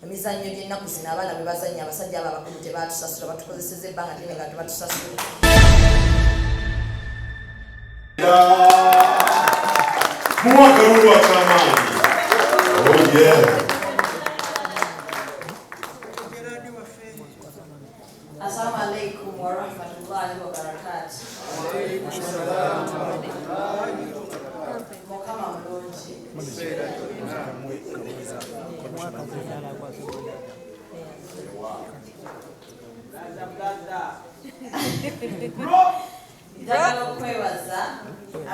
emizannyo gy'ennaku zino abaana bwe bazannya abasajja abo abakulu tebatusasula batukozeseza ebbanga ddene nga tebatusasula. Muwakalulu akyamaanyi. Oh yeah. Assalamu alaikum wa rahmatullahi wa barakatuh. Mukama mulungi. Njagala okwebaza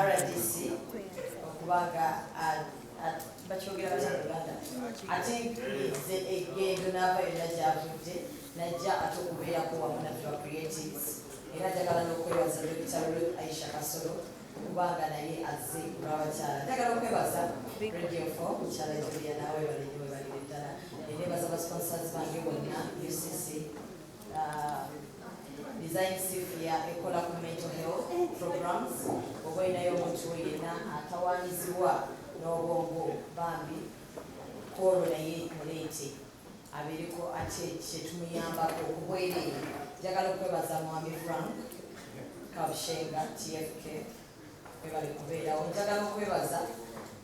RDC okubanga bakyogera batya Uganda. I think egendo n'avayo gy'avudde najja ate okubeerako wamu naffe ba creatives. Era njagala n'okwebaza Dr. Ruth Aisha Kasolo kubanga naye azze olw'abakyala. Njagala okwebaza Radio 4 mukyala Julia naawe balinyiwe balire ddala. Nebaza ba sponsors bange bonna UCC Design Sifia ekola ku mental health programs. Oba inayo omuntu yenna atawaanyizibwa n'obwongo bambi kwolwo naye muleete abeereko ate kyetumuyambako okubwereere. Njagala okwebaza Mwami Frank Kabushenga TFK webali kubeerawo. Njagala okwebaza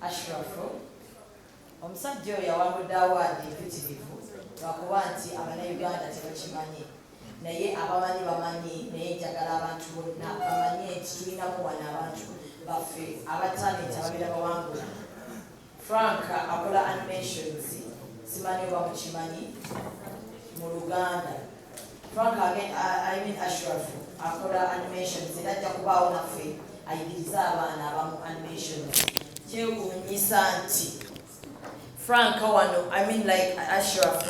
Ashrafu omusajja oyo yawangudde awaadi empitirivu lwakuba nti Abannayuganda tebakimanyi naye abamanyi bamanyi. Naye njagala abantu bonna bamanye nti tulinamu wano abantu baffe abatalenti ababeera bawangula. Frank akola animations, simanyi oba mukimanyi mu Luganda. Frank again, I mean Ashraf akola animations era ajja kubaawo naffe ayigiriza abaana abamu animations. Kyewuunyisa nti Frank wano, I mean like Ashraf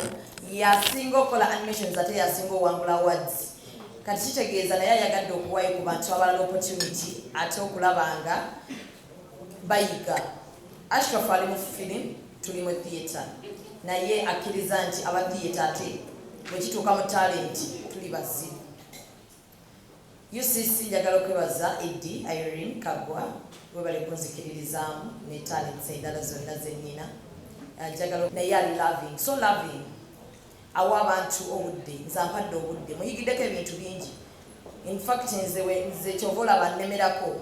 yasinga okola animations ate yasinga owangula awards. Kati kitegeeza naye ayagadde okuwayo ku bantu abalala opportunity ate okulabanga bayiga. Ashraf ali mu film, tuli mu theatre. Naye akkiriza nti aba theatre ate bwe kituuka mu talent tuli bazibu. UCC njagala okwebaza Eddie Irene Kagwa we bali kunzikiririzaamu ne talents endala zonna zennyina. Njagala naye ali loving, so loving. Awa abantu obudde, nze ampadde obudde. Muyigiddeko ebintu bingi. In fact nze kyova olaba nnemerako.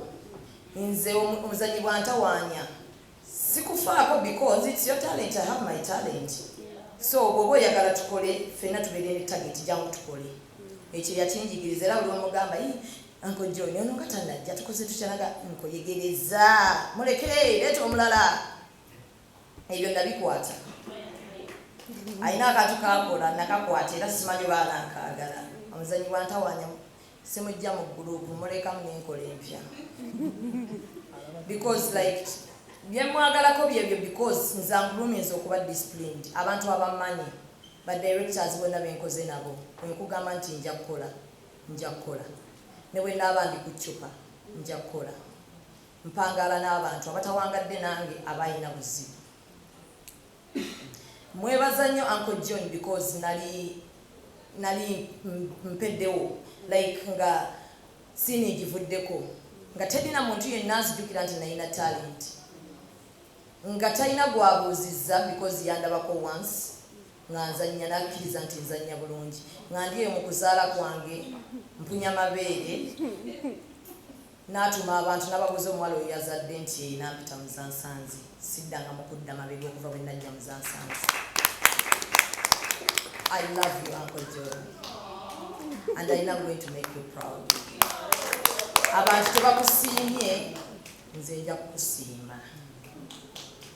Nze omuzanyi bwantawaanya. Sikufaako because it's your talent, I have my talent. So bw'oba oyagala tukole ffenna tubeere ne target jangu tukole. Ekyo yakinjigiriza era buli omugamba Uncle John ono nga tannajja tukoze tukyalaga nkoyegereza mulekere leeta omulala. Ebyo ndabikwata. Ayina akantu kakola nakakwata era simanyi baana nkaagala. Omuzanyi bwantawaanya simujja mu group mulekamu n'enkola empya. Because like byemwagalako byebyo because nze angulumiza okuba disciplined. Abantu abamanyi ba directors bonna benkoze nabo nkugamba nti nja kukola ne bwe naaba ndi ku ccupa nja kukola. Mpangala n'abantu abatawangadde nange abayina buzibu. Mwebaza nnyo Uncle John because nali mpeddewo like nga sinigivuddeko nga terina muntu yenna azijukira nti nalina talent nga talina gwabuuzizza because yandabako once nga nzannya nakkiriza nti nzannya bulungi nga ndi mu kuzaala kwange mpunya mabeere n'atuma abantu n'ababuuza omuwala oyo yazadde nti nampita muzansanzi siddanga mu kudda mabega okuva bwe najja muzansanzi. I love you Uncle John and I am going to make you proud. Abantu tebakusiimye nze nja kukusiima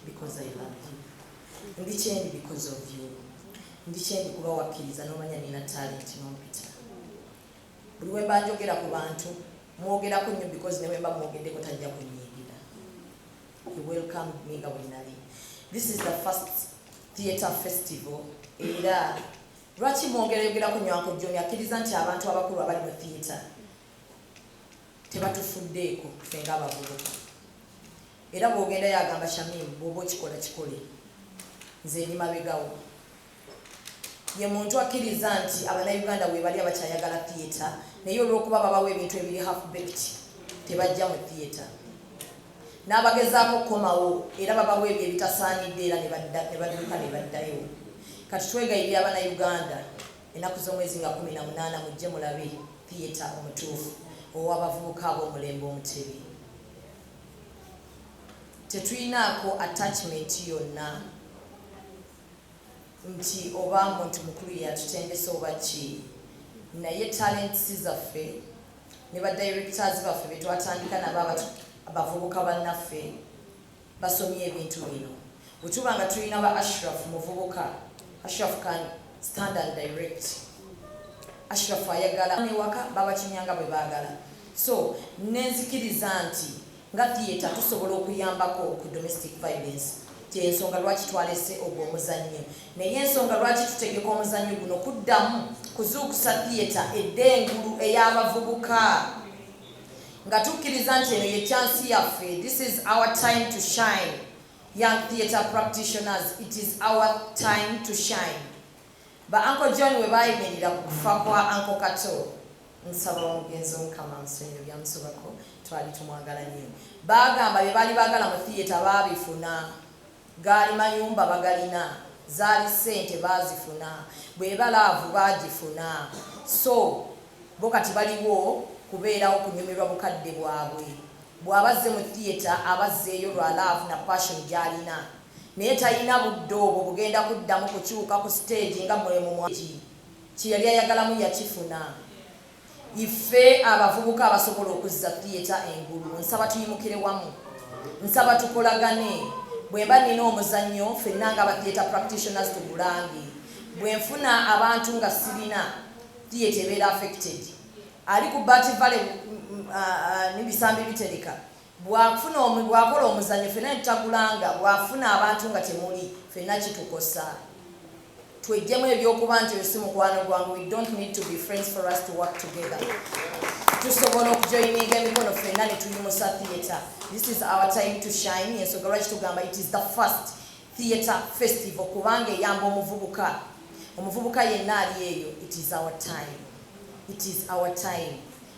because I love you. Ndi kyendi because of you. Ndi kyendi kuba wakkiriza n'omanya nina talent n'ompita. Buli we mba njogera ku bantu mwogerako nnyo because ne bwe mba mwogeddeko tajja kunyiigira. You welcomed me nga bwe nali. This is the first theatre festival era lwaki mwongereyogerako nnyo Uncle John akkiriza nti abantu abakulu abali mu theatre tebatufuddeeko ffe ng'abavubuka. Era bw'ogenda yagamba Shamim bw'oba okikola kikole. Nze ndi mabegawo. Ye muntu akkiriza nti Abannayuganda bwe bali abakyayagala theatre naye olw'okuba babawo ebintu ebiri half baked tebajja mu theatre. N'abagezaako kukomawo era babawo ebyo ebitasaanidde era ne badduka ne baddayo. kati twegayirira abannayuganda ennaku z'omwezi nga 18 mujje mulabe theatre omutuufu ow'abavubuka ab'omulembe omutebi. Tetulinaako attachment yonna nti oba muntu mukulu yatutendesa oba ki, naye talents zaffe ne badirectors baffe betwatandika nabo abavubuka bannaffe basomye ebintu bino. Bwetuba nga tulina ba Ashraf muvubuka, Ashraf can stand and direct. Ashraf ayagala newaka babakinyanga bwe baagala. So nenzikiriza nti nga theatre tusobola okuyambako ku domestic violence. Ensonga lwaki twalese ogwo omuzannyo, naye ensonga lwaki tutegeka omuzannyo guno kuddamu kuzuukusa theatre eddengulu ey'abavubuka nga tukkiriza nti eno ye chance yaffe. This is our time to shine. Young theatre practitioners, it is our time to shine. Ba Uncle John we bayimirira ku kufa kwa Uncle Kato, nsaba omugenzi omukama nsonyiwe byamusobako twali tumwagala nnyo. Bagamba bye bali baagala mu theatre baabifuna. Gaali mayumba bagalina, zaali ssente baazifuna, bwe balaavu baagifuna. So bo kati baliwo kubeerawo kunyumirwa bukadde bwabwe. Bw'abazze mu theatre abazzeeyo lwa laavu na passion gy'alina, naye talina budde obwo bugenda kuddamu kukyuka ku stage nga mulemu mwaki kiyali ayagalamu yakifuna. Ife abavubuka abasobola okuzza theatre engulu, nsaba tuyimukire wamu, nsaba tukolagane. Bwe mba nina omuzannyo ffenna nga aba theatre practitioners tugulange. Bwe nfuna abantu nga sirina, theatre ebeera affected. Ali ku Bati Valley nibisambi bitereka bwakola omuzannyo ffenna tutagulanga, bwafuna abantu nga temuli ffenna kitukosa. Twejjemu ebyokuba nti oyo si mukwano gwange. We don't need to be friends for us to work together. Tusobola okujoyininga emikono ffenna ne tuyimusa theatre. This is our time to shine. Ensonga lwaki tugamba it is the first theatre festival kubanga eyamba omuvubuka. Omuvubuka yenna ali eyo. It is our time. It is our time.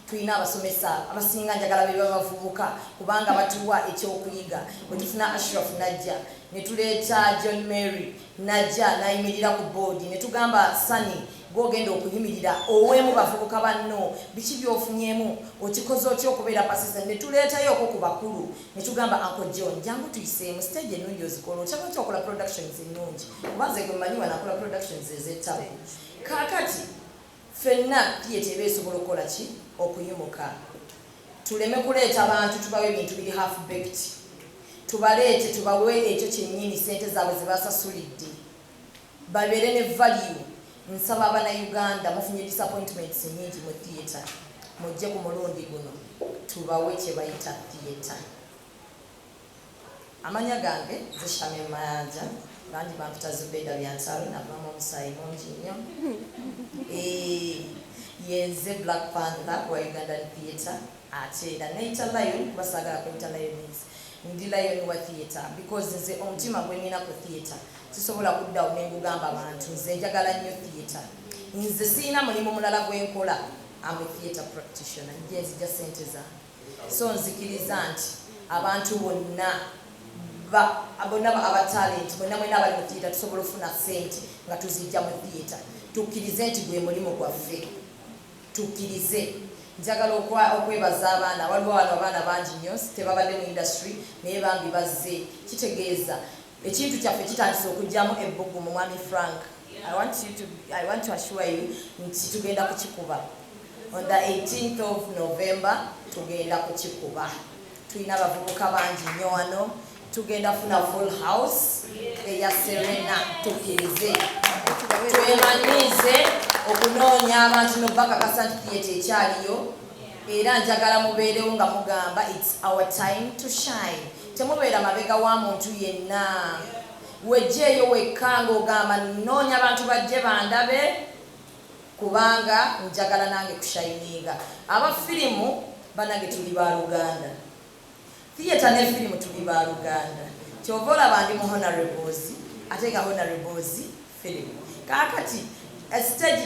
Tulina abasomesa abasinga njagala be bavubuka kubanga batuwa ekyokuyiga. Bwe tufuna Ashraf najja, ne tuleeta John Mary najja nayimirira ku board, ne tugamba Sunny gwogenda okuyimirira owemu bavubuka banno biki byofunyemu okikoze otya okubeera pasisa. Ne tuleetayo okwo ku bakulu ne tugamba Uncle John jangu tuyiseemu stage ennungi ozikola okyaba kyokola productions ennungi kuba ze gwe mmanyiwa nakola productions ez'ettabo. Kaakati ffenna theatre eba esobola okukola ki okuyimuka. Tuleme kuleeta abantu tubawe ebintu biri half baked, tubaleete tubawe ekyo kyennyini sente zaabwe ze basasulidde babeere ne value. Nsaba Abannayuganda mufunye disappointments nyingi mu theatre, mujje ku mulundi guno tubawe kye bayita theatre. Amanya gange zishamye mayanja bangi bampita Zubeda byansawe navamu omusaayi mungi nnyo. Yenze Black Panther wa Ugandan Theatre ate era neyita Lion kuba saagala kweyita Lioness. Ndi Lion wa theatre because nze omutima gwe nina ku theatre sisobola kuddawo ne ngugamba abantu nze njagala nnyo theatre. Nze siina mulimu mulala gwe nkola. I'm a theatre practitioner. Nje nzija ssente zange. So nzikiriza nti abantu bonna aba talent bonna mwena abali mu theatre tusobola okufuna ssente nga tuzijja mu theatre. Tukkirize nti gwe mulimu gwaffe. Tukkirize. Njagala okwebaza abaana. Waliwo wano abaana bangi nnyo tebabadde mu industry naye bambi bazze. Kitegeeza ekintu kyaffe kitandise okujjamu ebbugu mu Mwami Frank. I want to assure you nti tugenda kukikuba. On the 18th of November tugenda kukikuba. Tulina abavubuka bangi nnyo wano. Tugenda funa full house eya Serena. Tukkirize. Twemanize okunoonya abantu n'obakakasa nti theatre ekyaliyo era njagala mubeerewo nga mugamba it's our time to shine. Temubeera mabega wa muntu yenna. Wejjeeyo wekka ng'ogamba nnoonya abantu bajje bandabe kubanga njagala nange kushayininga. Abafirimu banange tuli ba Luganda. Theatre ne firimu tuli ba Luganda. Kyova olaba ndi mu honorables ate nga honorables firimu. Kaakati stage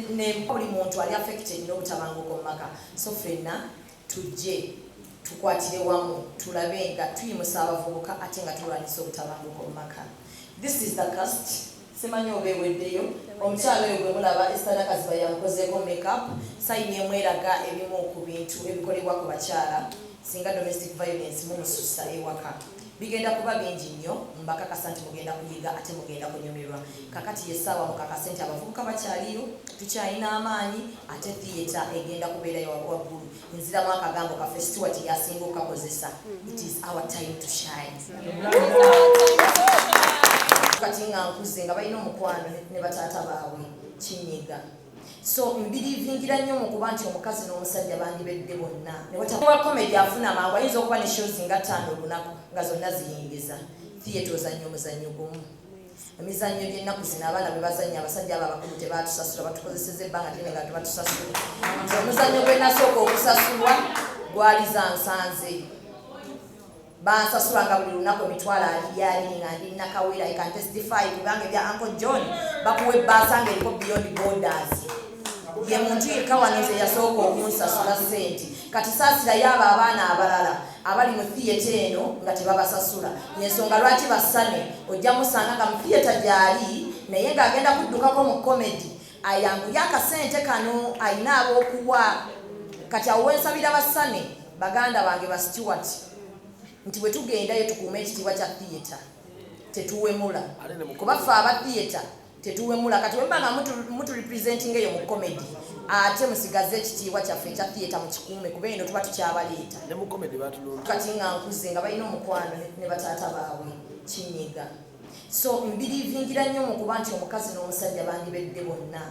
ne buli muntu ali affected n'obutabanguko mu maka. So ffenna tujje tukwatire wamu tulabe nga tuyimusa abavubuka ate nga tulwanyisa obutabanguko mu maka. This is the cast. simanyi oba eweddeyo omukyalo oyo gwe mulaba Esther Nakaziba yamukozeeko makeup sayini emweraga ebimu ku bintu ebikolebwa ku bakyala singa domestic violence mumususa ewaka bigenda kuba bingi nnyo mbakakasa nti mugenda kuyiga ate mugenda kunyumirwa kakati yessaawa mukakase nti abavubuka bakyaliyo tukyalina amaanyi ate theatre egenda kubeerayo waggulu nziramu akagambo kaffe Stuart yasinga okakozesa it is our time to shine kati nga nkuze nga balina omukwano ne bataata baabwe kinyiga so mbirivingira nnyo mu kuba nti omukazi n'omusajja bandibedde bonna ne watakuba comedy afuna amangu ayinza okuba ne shows nga 5 olunaku nga zonna ziyingiza theatre ozannya omuzannyo gumu emizannyo gy'ennaku zino abaana bwe bazannya abasajja abo abakulu tebaatusasula batukozeseza ebbanga ddene nga tebatusasula nti omuzannyo gwe nasooka okusasulwa gwali za nsanze bansasula nga buli lunaku emitwalo abiri nga ndi nakawera I can testify kubanga ebya Uncle John bakuwa ebbaasa nga eriko beyond borders ye muntu yekka wanize yasooka okunsasula ssente kati saasirayo abo abaana abalala abali mu theatre eno nga tebabasasula yensonga lwaki basane ojja musanga nga mu theatre gyali naye ng'agenda kuddukako mu comedy ayanguye akasente kano ayina ab'okuwa kati awo wensabira basane baganda bange ba Stuart nti bwe tugendayo tukuume ekitiibwa kya theatre tetuwemula kuba ffe aba theatre tetuwemula kati wemba nga mutu representing eyo mu comedy ate musigaze ekitiibwa kyaffe ekya theatre mu kikuume kuba eno tuba tukyabaleeta kati nga nkuze nga balina omukwano ne bataata baabwe kinyiga so mbirivingira nnyo mu kuba nti omukazi n'omusajja bandibedde bonna